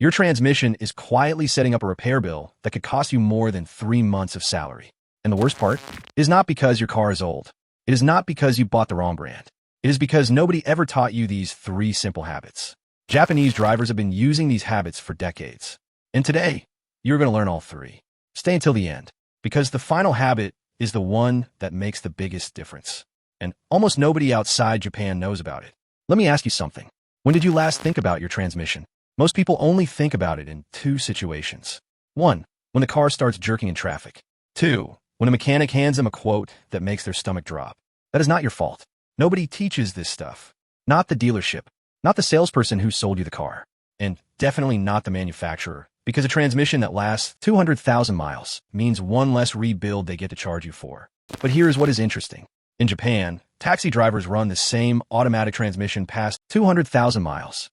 Your transmission is quietly setting up a repair bill that could cost you more than 3 months of salary. And the worst part is not because your car is old. It is not because you bought the wrong brand. It is because nobody ever taught you these 3 simple habits. Japanese drivers have been using these habits for decades. And today, you're going to learn all 3. Stay until the end, because the final habit is the one that makes the biggest difference. And almost nobody outside Japan knows about it. Let me ask you something. When did you last think about your transmission? Most people only think about it in 2 situations. 1, when the car starts jerking in traffic. 2, when a mechanic hands them a quote that makes their stomach drop. That is not your fault. Nobody teaches this stuff. Not the dealership, not the salesperson who sold you the car, and definitely not the manufacturer, because a transmission that lasts 200,000 miles means 1 less rebuild they get to charge you for. But here's what is interesting. In Japan, taxi drivers run the same automatic transmission past 200,000 miles.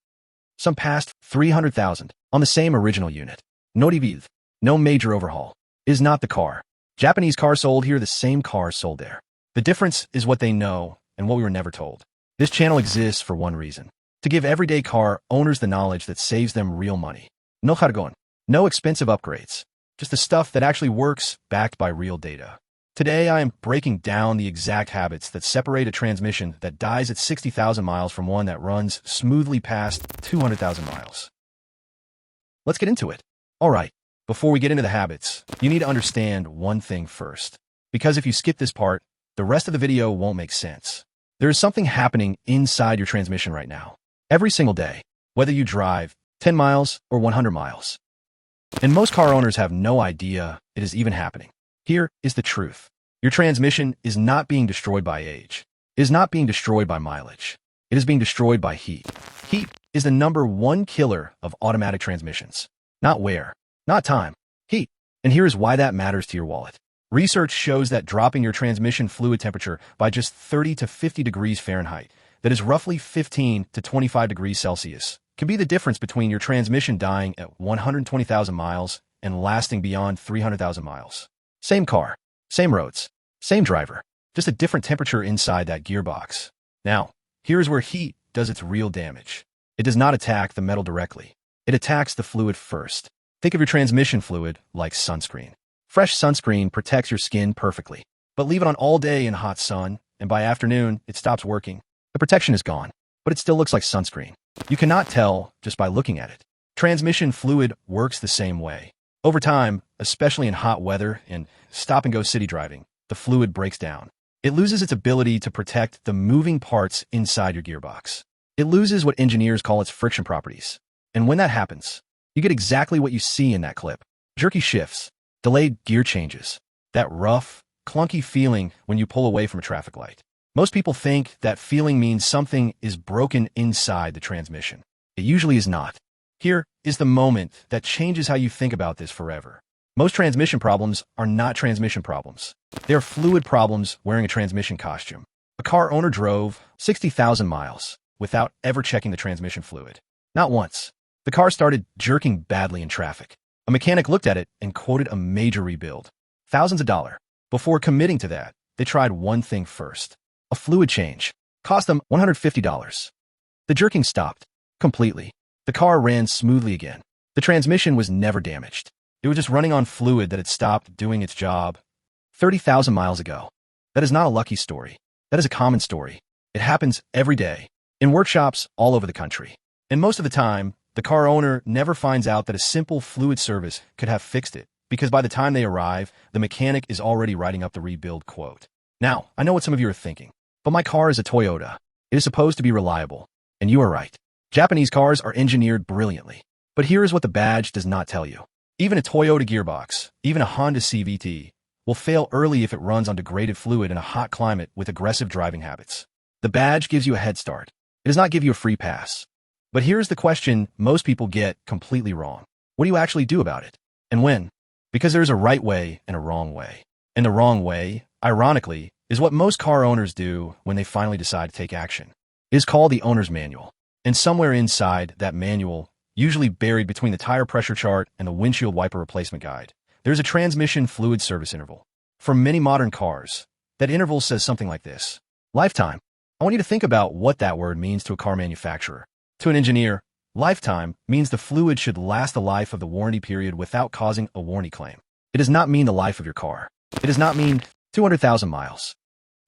Some past 300,000 on the same original unit. No rebuild, no major overhaul. Is not the car. Japanese cars sold here, the same cars sold there. The difference is what they know and what we were never told. This channel exists for one reason: to give everyday car owners the knowledge that saves them real money. No jargon, no expensive upgrades, just the stuff that actually works, backed by real data. Today, I am breaking down the exact habits that separate a transmission that dies at 60,000 miles from one that runs smoothly past 200,000 miles. Let's get into it. All right, before we get into the habits, you need to understand one thing first. Because if you skip this part, the rest of the video won't make sense. There is something happening inside your transmission right now. Every single day, whether you drive 10 miles or 100 miles. And most car owners have no idea it is even happening. Here is the truth. Your transmission is not being destroyed by age. It is not being destroyed by mileage. It is being destroyed by heat. Heat is the #1 killer of automatic transmissions. Not wear, not time, heat. And here is why that matters to your wallet. Research shows that dropping your transmission fluid temperature by just 30 to 50 degrees Fahrenheit, that is roughly 15 to 25 degrees Celsius, can be the difference between your transmission dying at 120,000 miles and lasting beyond 300,000 miles. Same car, same roads, same driver, just a different temperature inside that gearbox. Now, here's where heat does its real damage. It does not attack the metal directly. It attacks the fluid first. Think of your transmission fluid like sunscreen. Fresh sunscreen protects your skin perfectly, but leave it on all day in hot sun, and by afternoon, it stops working. The protection is gone, but it still looks like sunscreen. You cannot tell just by looking at it. Transmission fluid works the same way. Over time, especially in hot weather and stop-and-go city driving, the fluid breaks down. It loses its ability to protect the moving parts inside your gearbox. It loses what engineers call its friction properties. And when that happens, you get exactly what you see in that clip. Jerky shifts, delayed gear changes, that rough, clunky feeling when you pull away from a traffic light. Most people think that feeling means something is broken inside the transmission. It usually is not. Here is the moment that changes how you think about this forever. Most transmission problems are not transmission problems. They are fluid problems wearing a transmission costume. A car owner drove 60,000 miles without ever checking the transmission fluid. Not once. The car started jerking badly in traffic. A mechanic looked at it and quoted a major rebuild. Thousands of dollars. Before committing to that, they tried one thing first. A fluid change. Cost them $150. The jerking stopped. Completely. The car ran smoothly again. The transmission was never damaged. It was just running on fluid that had stopped doing its job 30,000 miles ago. That is not a lucky story. That is a common story. It happens every day, in workshops all over the country. And most of the time, the car owner never finds out that a simple fluid service could have fixed it, because by the time they arrive, the mechanic is already writing up the rebuild quote. Now, I know what some of you are thinking, but my car is a Toyota. It is supposed to be reliable. And you are right. Japanese cars are engineered brilliantly. But here is what the badge does not tell you. Even a Toyota gearbox, even a Honda CVT, will fail early if it runs on degraded fluid in a hot climate with aggressive driving habits. The badge gives you a head start. It does not give you a free pass. But here's the question most people get completely wrong. What do you actually do about it? And when? Because there's a right way and a wrong way. And the wrong way, ironically, is what most car owners do when they finally decide to take action. It is called the owner's manual. And somewhere inside that manual, usually buried between the tire pressure chart and the windshield wiper replacement guide, there's a transmission fluid service interval. For many modern cars, that interval says something like this. Lifetime. I want you to think about what that word means to a car manufacturer. To an engineer, Lifetime means the fluid should last the life of the warranty period without causing a warranty claim. It does not mean the life of your car. It does not mean 200,000 miles.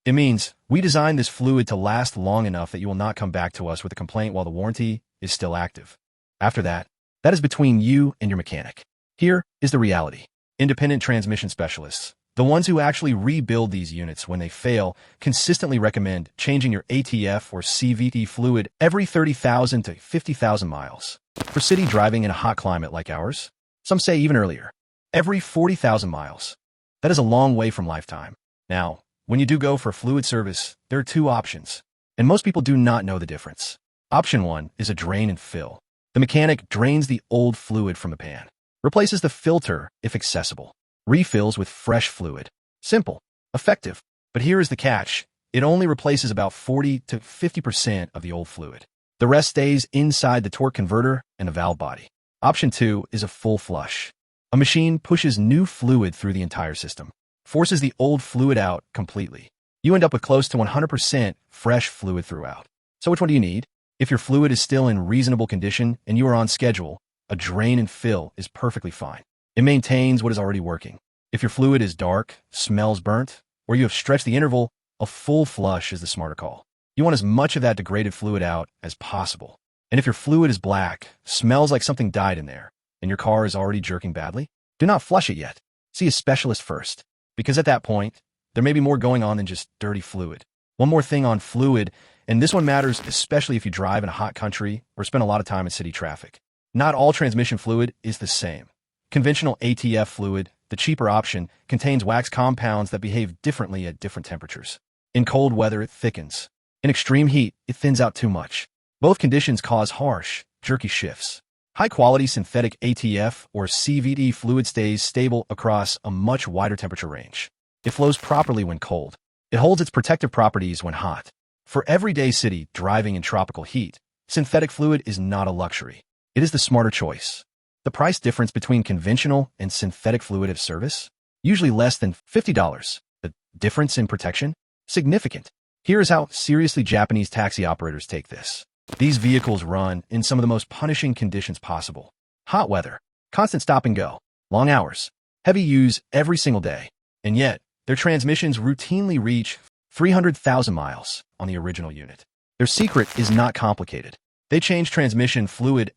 It means we designed this fluid to last long enough that you will not come back to us with a complaint while the warranty is still active. After that, that is between you and your mechanic. Here is the reality. Independent transmission specialists, the ones who actually rebuild these units when they fail, consistently recommend changing your ATF or CVT fluid every 30,000 to 50,000 miles. For city driving in a hot climate like ours, some say even earlier, every 40,000 miles. That is a long way from lifetime. Now, when you do go for fluid service, there are two options, and most people do not know the difference. Option 1 is a drain and fill. The mechanic drains the old fluid from the pan, replaces the filter if accessible, refills with fresh fluid. Simple, effective. But here is the catch. It only replaces about 40 to 50% of the old fluid. The rest stays inside the torque converter and the valve body. Option 2 is a full flush. A machine pushes new fluid through the entire system, forces the old fluid out completely. You end up with close to 100% fresh fluid throughout. So which one do you need? If your fluid is still in reasonable condition and you are on schedule, a drain and fill is perfectly fine. It maintains what is already working. If your fluid is dark, smells burnt, or you have stretched the interval, a full flush is the smarter call. You want as much of that degraded fluid out as possible. And if your fluid is black, smells like something died in there, and your car is already jerking badly, do not flush it yet. See a specialist first, because at that point, there may be more going on than just dirty fluid. One more thing on fluid, and this one matters especially if you drive in a hot country or spend a lot of time in city traffic. Not all transmission fluid is the same. Conventional ATF fluid, the cheaper option, contains wax compounds that behave differently at different temperatures. In cold weather, it thickens. In extreme heat, it thins out too much. Both conditions cause harsh, jerky shifts. High-quality synthetic ATF or CVT fluid stays stable across a much wider temperature range. It flows properly when cold. It holds its protective properties when hot. For everyday city driving in tropical heat, synthetic fluid is not a luxury. It is the smarter choice. The price difference between conventional and synthetic fluid of service? Usually less than $50. The difference in protection? Significant. Here is how seriously Japanese taxi operators take this. These vehicles run in some of the most punishing conditions possible. Hot weather, constant stop and go, long hours, heavy use every single day. And yet, their transmissions routinely reach 300,000 miles on the original unit. Their secret is not complicated. They change transmission fluid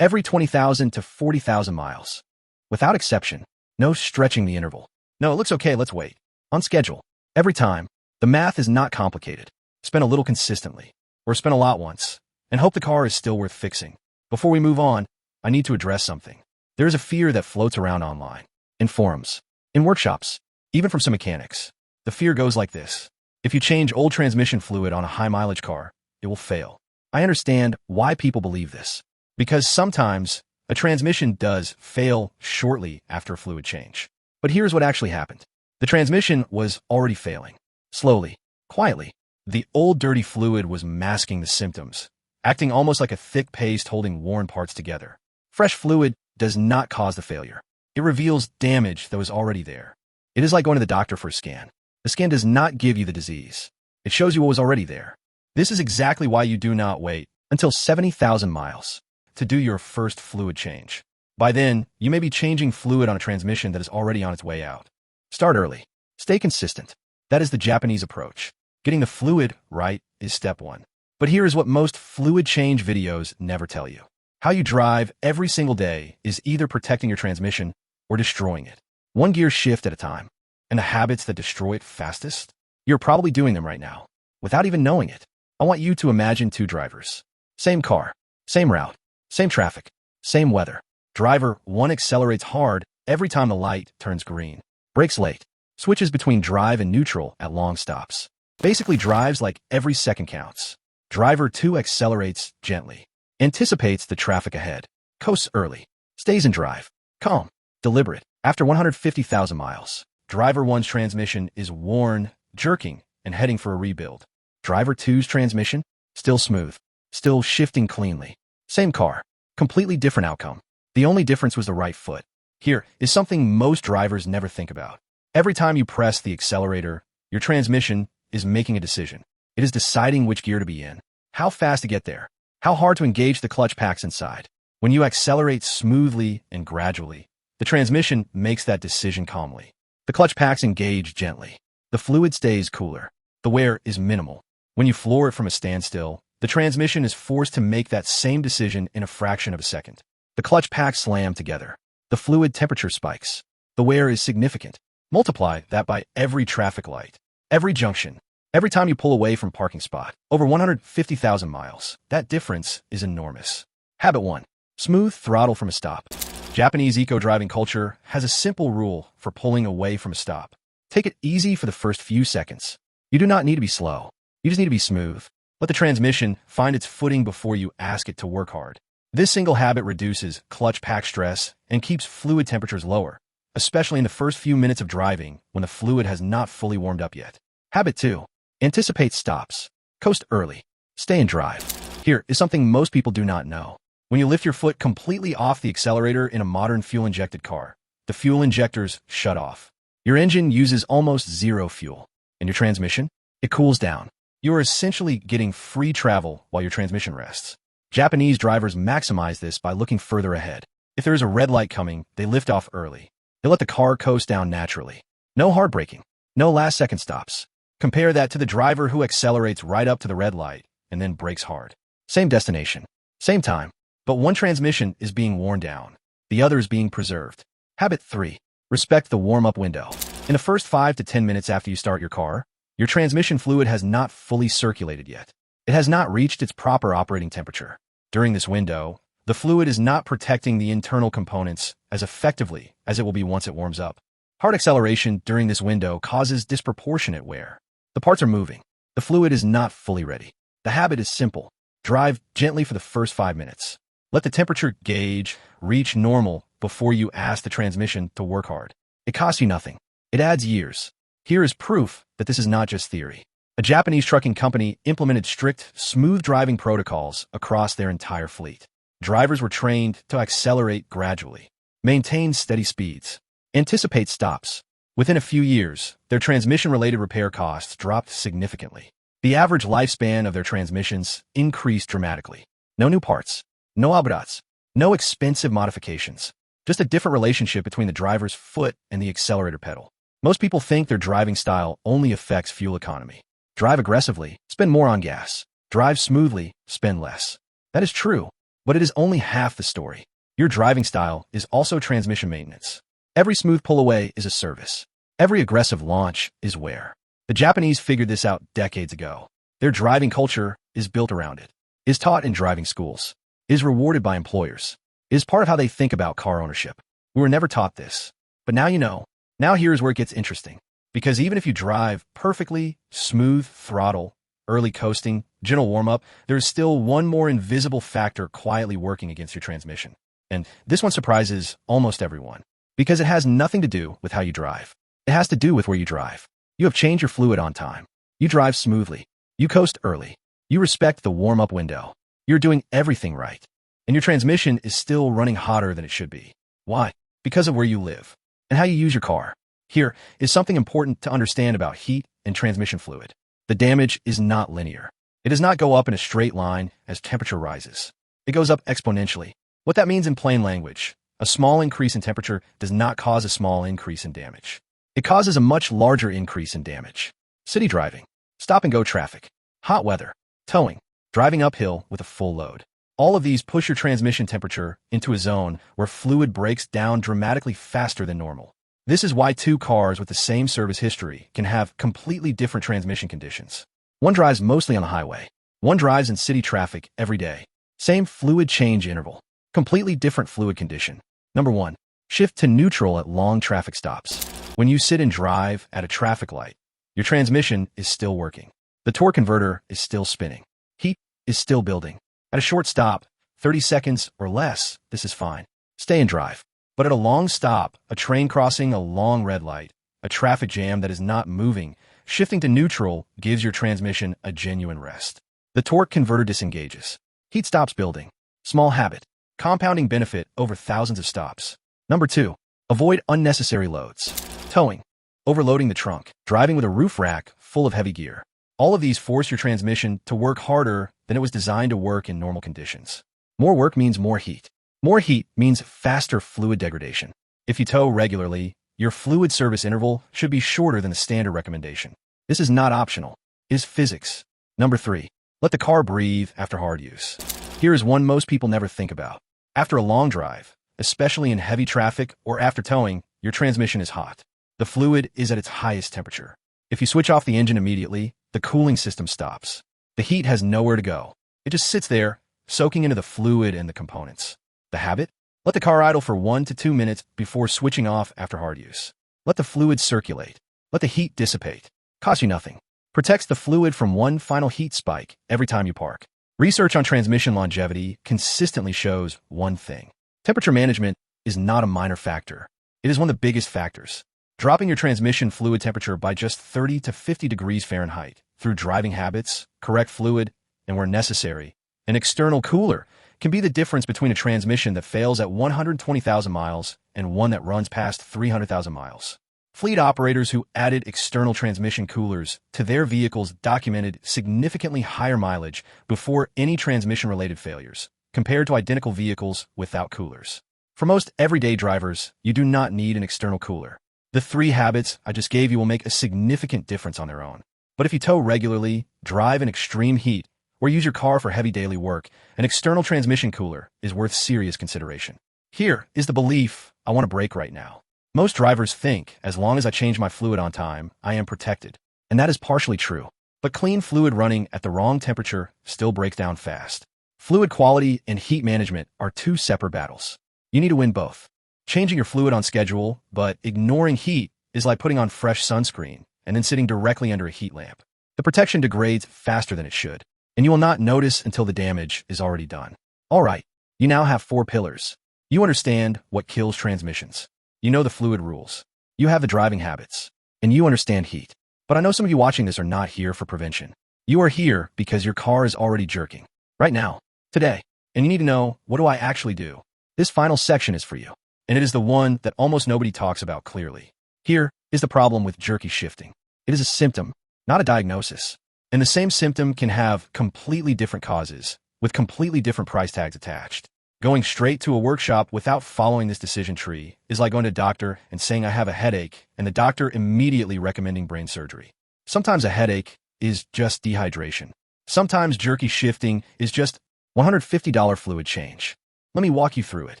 every 20,000 to 40,000 miles. Without exception, no stretching the interval. No, it looks okay, let's wait. On schedule. Every time. The math is not complicated. Spend a little consistently, or spend a lot once, and hope the car is still worth fixing. Before we move on, I need to address something. There is a fear that floats around online, in forums, in workshops, even from some mechanics. The fear goes like this. If you change old transmission fluid on a high-mileage car, it will fail. I understand why people believe this. Because sometimes a transmission does fail shortly after a fluid change. But here's what actually happened. The transmission was already failing. Slowly, quietly. The old dirty fluid was masking the symptoms, acting almost like a thick paste holding worn parts together. Fresh fluid does not cause the failure. It reveals damage that was already there. It is like going to the doctor for a scan. The scan does not give you the disease. It shows you what was already there. This is exactly why you do not wait until 70,000 miles to do your first fluid change. By then, you may be changing fluid on a transmission that is already on its way out. Start early. Stay consistent. That is the Japanese approach. Getting the fluid right is step one. But here is what most fluid change videos never tell you. How you drive every single day is either protecting your transmission or destroying it. One gear shift at a time. And the habits that destroy it fastest? You're probably doing them right now, without even knowing it. I want you to imagine two drivers. Same car, same route, same traffic, same weather. Driver 1 accelerates hard every time the light turns green. Brakes late. Switches between drive and neutral at long stops. Basically drives like every second counts. Driver 2 accelerates gently. Anticipates the traffic ahead. Coasts early. Stays in drive. Calm. Deliberate. After 150,000 miles, Driver 1's transmission is worn, jerking, and heading for a rebuild. Driver 2's transmission? Still smooth. Still shifting cleanly. Same car. Completely different outcome. The only difference was the right foot. Here is something most drivers never think about. Every time you press the accelerator, your transmission is making a decision. It is deciding which gear to be in, how fast to get there, How hard to engage the clutch packs inside. When you accelerate smoothly and gradually, the transmission makes that decision calmly. The clutch packs engage gently. The fluid stays cooler. The wear is minimal. When you floor it from a standstill, the transmission is forced to make that same decision in a fraction of a second. The clutch packs slam together. The fluid temperature spikes. The wear is significant. Multiply that by every traffic light, every junction, every time you pull away from parking spot. Over 150,000 miles. That difference is enormous. Habit 1. Smooth throttle from a stop. Japanese eco-driving culture has a simple rule for pulling away from a stop. Take it easy for the first few seconds. You do not need to be slow. You just need to be smooth. Let the transmission find its footing before you ask it to work hard. This single habit reduces clutch pack stress and keeps fluid temperatures lower, especially in the first few minutes of driving when the fluid has not fully warmed up yet. Habit 2. Anticipate stops. Coast early. Stay and drive. Here is something most people do not know. When you lift your foot completely off the accelerator in a modern fuel-injected car, the fuel injectors shut off. Your engine uses almost zero fuel. And your transmission? It cools down. You are essentially getting free travel while your transmission rests. Japanese drivers maximize this by looking further ahead. If there is a red light coming, they lift off early. They let the car coast down naturally. No hard braking. No last-second stops. Compare that to the driver who accelerates right up to the red light and then brakes hard. Same destination. Same time. But one transmission is being worn down. The other is being preserved. Habit 3. Respect the warm-up window. In the first 5 to 10 minutes after you start your car, your transmission fluid has not fully circulated yet. It has not reached its proper operating temperature. During this window, the fluid is not protecting the internal components as effectively as it will be once it warms up. Hard acceleration during this window causes disproportionate wear. The parts are moving. The fluid is not fully ready. The habit is simple. Drive gently for the first 5 minutes. Let the temperature gauge reach normal before you ask the transmission to work hard. It costs you nothing. It adds years. Here is proof that this is not just theory. A Japanese trucking company implemented strict, smooth driving protocols across their entire fleet. Drivers were trained to accelerate gradually, maintain steady speeds, anticipate stops. Within a few years, their transmission-related repair costs dropped significantly. The average lifespan of their transmissions increased dramatically. No new parts. No upgrades, no expensive modifications, just a different relationship between the driver's foot and the accelerator pedal. Most people think their driving style only affects fuel economy. Drive aggressively, spend more on gas. Drive smoothly, spend less. That is true, but it is only half the story. Your driving style is also transmission maintenance. Every smooth pull away is a service. Every aggressive launch is wear. The Japanese figured this out decades ago. Their driving culture is built around it, is taught in driving schools, is rewarded by employers, is part of how they think about car ownership. We were never taught this. But now you know. Now here's where it gets interesting. Because even if you drive perfectly, smooth throttle, early coasting, gentle warm-up, there's still one more invisible factor quietly working against your transmission. And this one surprises almost everyone. Because it has nothing to do with how you drive. It has to do with where you drive. You have changed your fluid on time. You drive smoothly. You coast early. You respect the warm-up window. You're doing everything right. And your transmission is still running hotter than it should be. Why? Because of where you live and how you use your car. Here is something important to understand about heat and transmission fluid. The damage is not linear. It does not go up in a straight line as temperature rises. It goes up exponentially. What that means in plain language, a small increase in temperature does not cause a small increase in damage. It causes a much larger increase in damage. City driving, stop-and-go traffic, hot weather, towing, driving uphill with a full load. All of these push your transmission temperature into a zone where fluid breaks down dramatically faster than normal. This is why two cars with the same service history can have completely different transmission conditions. One drives mostly on the highway. One drives in city traffic every day. Same fluid change interval. Completely different fluid condition. Number 1. Shift to neutral at long traffic stops. When you sit and drive at a traffic light, your transmission is still working. The torque converter is still spinning. Heat is still building. At a short stop, 30 seconds or less, this is fine. Stay and drive. But at a long stop, a train crossing a long red light, a traffic jam that is not moving, shifting to neutral gives your transmission a genuine rest. The torque converter disengages. Heat stops building. Small habit. Compounding benefit over thousands of stops. Number 2. Avoid unnecessary loads. Towing. Overloading the trunk. Driving with a roof rack full of heavy gear. All of these force your transmission to work harder than it was designed to work in normal conditions. More work means more heat. More heat means faster fluid degradation. If you tow regularly, your fluid service interval should be shorter than the standard recommendation. This is not optional. It is physics. Number 3. Let the car breathe after hard use. Here is one most people never think about. After a long drive, especially in heavy traffic or after towing, your transmission is hot. The fluid is at its highest temperature. If you switch off the engine immediately, the cooling system stops. The heat has nowhere to go. It just sits there, soaking into the fluid and the components. The habit? Let the car idle for 1 to 2 minutes before switching off after hard use. Let the fluid circulate. Let the heat dissipate. Costs you nothing. Protects the fluid from one final heat spike every time you park. Research on transmission longevity consistently shows one thing. Temperature management is not a minor factor. It is one of the biggest factors. Dropping your transmission fluid temperature by just 30 to 50 degrees Fahrenheit through driving habits, correct fluid, and where necessary, an external cooler can be the difference between a transmission that fails at 120,000 miles and one that runs past 300,000 miles. Fleet operators who added external transmission coolers to their vehicles documented significantly higher mileage before any transmission-related failures, compared to identical vehicles without coolers. For most everyday drivers, you do not need an external cooler. The 3 habits I just gave you will make a significant difference on their own. But if you tow regularly, drive in extreme heat, or use your car for heavy daily work, an external transmission cooler is worth serious consideration. Here is the belief I want to break right now. Most drivers think, as long as I change my fluid on time, I am protected. And that is partially true. But clean fluid running at the wrong temperature still breaks down fast. Fluid quality and heat management are 2 separate battles. You need to win both. Changing your fluid on schedule, but ignoring heat is like putting on fresh sunscreen and then sitting directly under a heat lamp. The protection degrades faster than it should, and you will not notice until the damage is already done. All right, you now have 4 pillars. You understand what kills transmissions. You know the fluid rules. You have the driving habits. And you understand heat. But I know some of you watching this are not here for prevention. You are here because your car is already jerking. Right now. Today. And you need to know, what do I actually do? This final section is for you. And it is the one that almost nobody talks about clearly. Here is the problem with jerky shifting. It is a symptom, not a diagnosis. And the same symptom can have completely different causes, with completely different price tags attached. Going straight to a workshop without following this decision tree is like going to a doctor and saying I have a headache, and the doctor immediately recommending brain surgery. Sometimes a headache is just dehydration. Sometimes jerky shifting is just $150 fluid change. Let me walk you through it.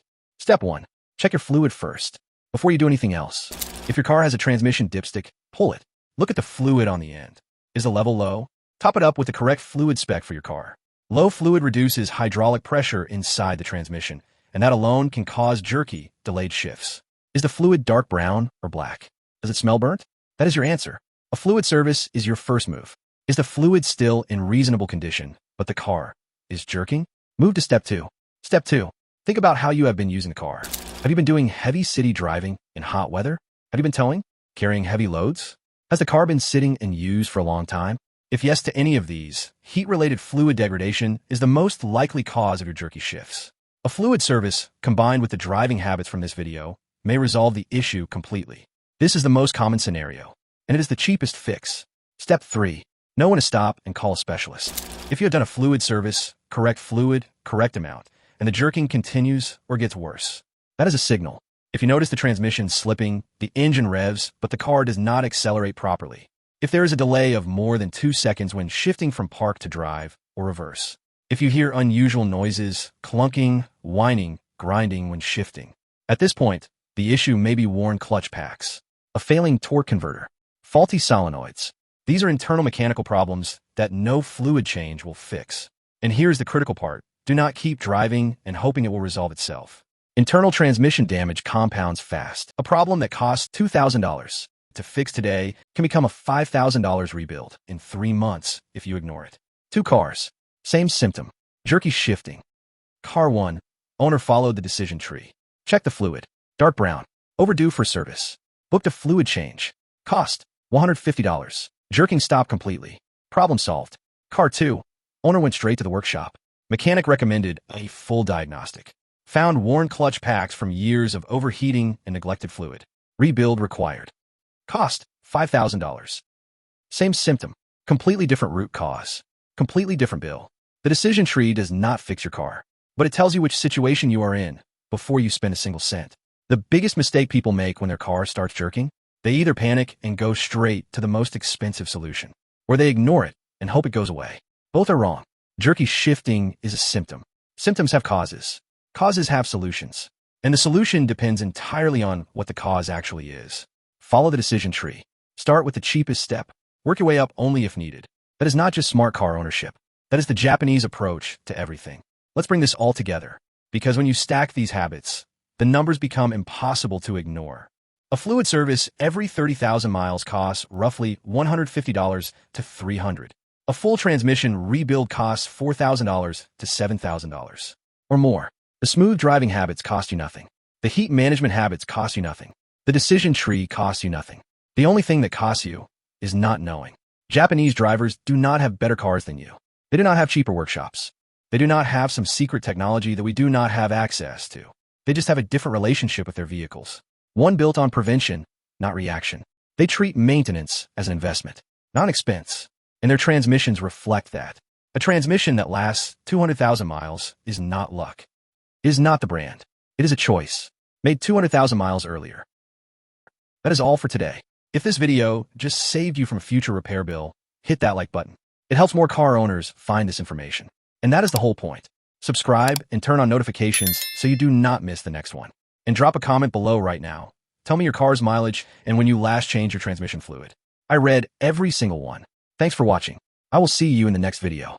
Step 1. Check your fluid first, before you do anything else. If your car has a transmission dipstick, pull it. Look at the fluid on the end. Is the level low? Top it up with the correct fluid spec for your car. Low fluid reduces hydraulic pressure inside the transmission, and that alone can cause jerky, delayed shifts. Is the fluid dark brown or black? Does it smell burnt? That is your answer. A fluid service is your first move. Is the fluid still in reasonable condition, but the car is jerking? Move to step 2. Step 2. Think about how you have been using the car. Have you been doing heavy city driving in hot weather? Have you been towing? Carrying heavy loads? Has the car been sitting and used for a long time? If yes to any of these, heat-related fluid degradation is the most likely cause of your jerky shifts. A fluid service, combined with the driving habits from this video, may resolve the issue completely. This is the most common scenario, and it is the cheapest fix. Step 3. Know when to stop and call a specialist. If you have done a fluid service, correct amount, and the jerking continues or gets worse, that is a signal. If you notice the transmission slipping, the engine revs, but the car does not accelerate properly. If there is a delay of more than 2 seconds when shifting from park to drive or reverse. If you hear unusual noises, clunking, whining, grinding when shifting. At this point, the issue may be worn clutch packs, a failing torque converter, faulty solenoids. These are internal mechanical problems that no fluid change will fix. And here's the critical part. Do not keep driving and hoping it will resolve itself. Internal transmission damage compounds fast. A problem that costs $2,000 to fix today can become a $5,000 rebuild in 3 months if you ignore it. 2 cars. Same symptom. Jerky shifting. Car 1. Owner followed the decision tree. Check the fluid. Dark brown. Overdue for service. Booked a fluid change. Cost $150. Jerking stopped completely. Problem solved. Car 2. Owner went straight to the workshop. Mechanic recommended a full diagnostic. Found worn clutch packs from years of overheating and neglected fluid. Rebuild required. Cost $5,000. Same symptom. Completely different root cause. Completely different bill. The decision tree does not fix your car, but it tells you which situation you are in before you spend a single cent. The biggest mistake people make when their car starts jerking, they either panic and go straight to the most expensive solution, or they ignore it and hope it goes away. Both are wrong. Jerky shifting is a symptom. Symptoms have causes. Causes have solutions. And the solution depends entirely on what the cause actually is. Follow the decision tree. Start with the cheapest step. Work your way up only if needed. That is not just smart car ownership. That is the Japanese approach to everything. Let's bring this all together, because when you stack these habits, the numbers become impossible to ignore. A fluid service every 30,000 miles costs roughly $150 to $300. A full transmission rebuild costs $4,000 to $7,000 or more. The smooth driving habits cost you nothing. The heat management habits cost you nothing. The decision tree costs you nothing. The only thing that costs you is not knowing. Japanese drivers do not have better cars than you. They do not have cheaper workshops. They do not have some secret technology that we do not have access to. They just have a different relationship with their vehicles. One built on prevention, not reaction. They treat maintenance as an investment, not an expense. And their transmissions reflect that. A transmission that lasts 200,000 miles is not luck. It is not the brand. It is a choice, made 200,000 miles earlier. That is all for today. If this video just saved you from a future repair bill, hit that like button. It helps more car owners find this information. And that is the whole point. Subscribe and turn on notifications so you do not miss the next one. And drop a comment below right now. Tell me your car's mileage and when you last changed your transmission fluid. I read every single one. Thanks for watching. I will see you in the next video.